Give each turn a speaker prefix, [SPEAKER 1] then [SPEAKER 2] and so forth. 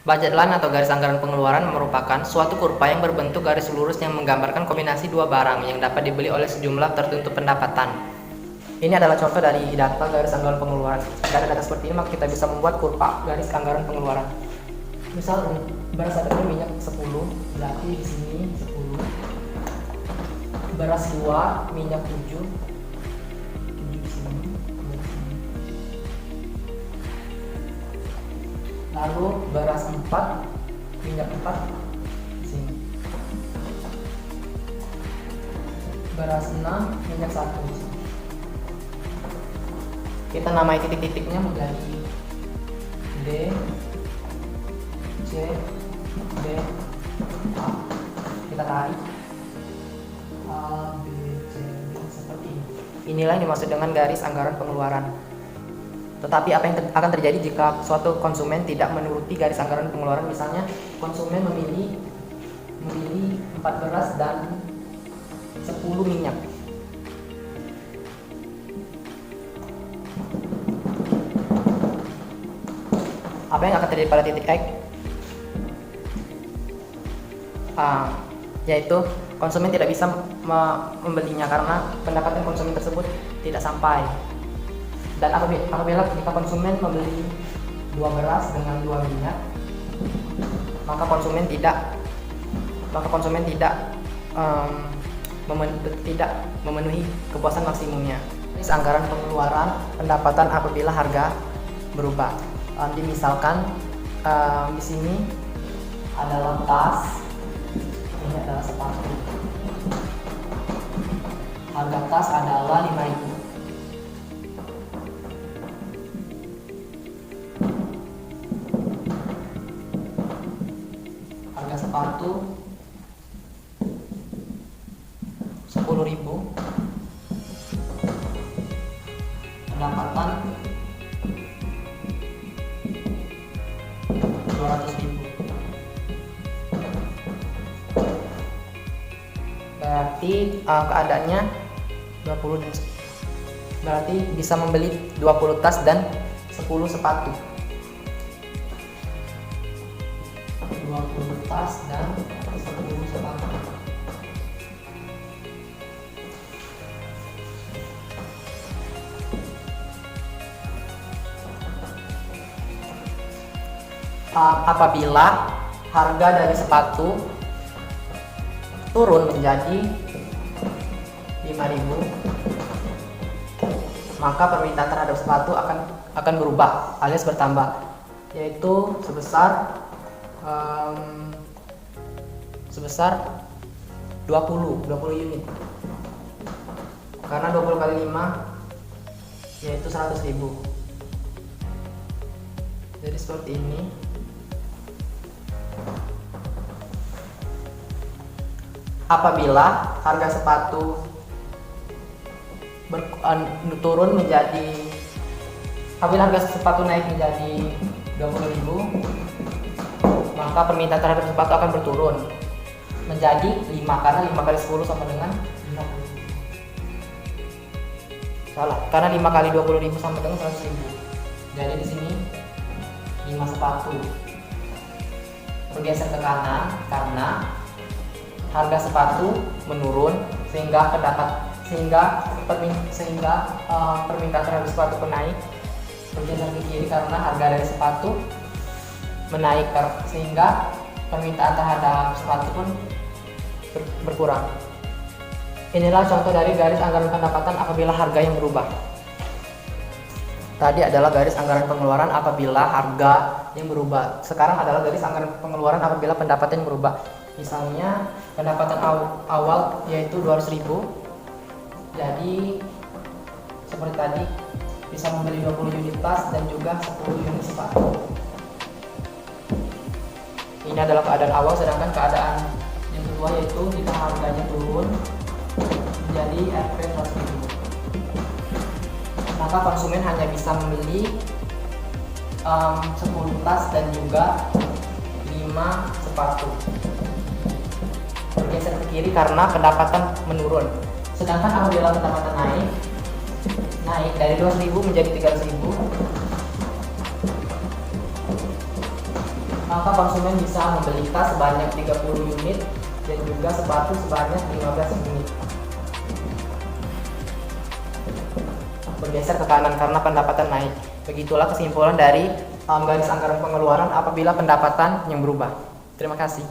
[SPEAKER 1] Budget line atau garis anggaran pengeluaran merupakan suatu kurva yang berbentuk garis lurus yang menggambarkan kombinasi dua barang yang dapat dibeli oleh sejumlah tertentu pendapatan. Ini adalah contoh dari data garis anggaran pengeluaran. Dari data seperti ini maka kita bisa membuat kurva garis anggaran pengeluaran. Misal beras ada minyak 10, berarti di sini 10. Beras 2, minyak 7 di sini. Lalu beras 4, minyak 4 di sini. Beras 6, minyak 1 di sini. Kita namai titik-titiknya menjadi D, C, B, A. Kita tarik A, B, C, D seperti ini. Inilah yang dimaksud dengan garis anggaran pengeluaran. Tetapi apa yang akan terjadi jika suatu konsumen tidak menuruti garis anggaran pengeluaran? Misalnya konsumen memilih 4 beras dan 10 minyak. Apa yang akan terjadi pada titik X? Yaitu konsumen tidak bisa membelinya karena pendapatan konsumen tersebut tidak sampai. Dan apabila jika konsumen membeli 2 beras dengan 2 minyak, maka konsumen tidak memenuhi kepuasan maksimumnya. Garis anggaran pengeluaran pendapatan apabila harga berubah. Misalkan di sini adalah tas, ini adalah sepatu. Harga tas adalah 5.000. Harga sepatu 10.000. Pendapatan 200.000. Berarti keadaannya 20 dan berarti bisa membeli 20 tas dan 10 sepatu. 20 tas dan 10 sepatu. Apabila harga dari sepatu turun menjadi 5.000, maka permintaan terhadap sepatu akan berubah alias bertambah, yaitu sebesar 20 unit. Karena 20 kali 5 yaitu 100.000. Jadi seperti ini. Apabila harga sepatu turun menjadi, apabila harga sepatu naik menjadi 20.000, maka permintaan terhadap sepatu akan berturun menjadi 5, karena 5 kali 10 sama dengan 50. Salah, karena 5 kali 20.000 sama dengan 100.000. Jadi di sini 5 sepatu bergeser ke kanan karena harga sepatu menurun sehingga permintaan terhadap sepatu pun naik. Bergeser ke kiri karena harga dari sepatu menaik sehingga permintaan terhadap sepatu pun berkurang. Inilah contoh dari garis anggaran pendapatan apabila harga yang berubah. Tadi adalah garis anggaran pengeluaran apabila harga yang berubah. Sekarang adalah garis anggaran pengeluaran apabila pendapatan yang berubah. Misalnya pendapatan awal yaitu 200.000. Jadi seperti tadi bisa membeli 20 unit tas dan juga 10 unit sepatu. Ini adalah keadaan awal, sedangkan keadaan yang kedua yaitu jika harganya turun menjadi RP 100.000. Maka konsumen hanya bisa membeli 10 tas dan juga 5 sepatu. Bergeser ke kiri karena pendapatan menurun. Sedangkan apabila pendapatan naik dari 200.000 menjadi 300.000, maka konsumen bisa membeli tas sebanyak 30 unit dan juga sepatu sebanyak 15 unit. Bergeser ke kanan karena pendapatan naik. Begitulah kesimpulan dari garis anggaran pengeluaran apabila pendapatan yang berubah. Terima kasih.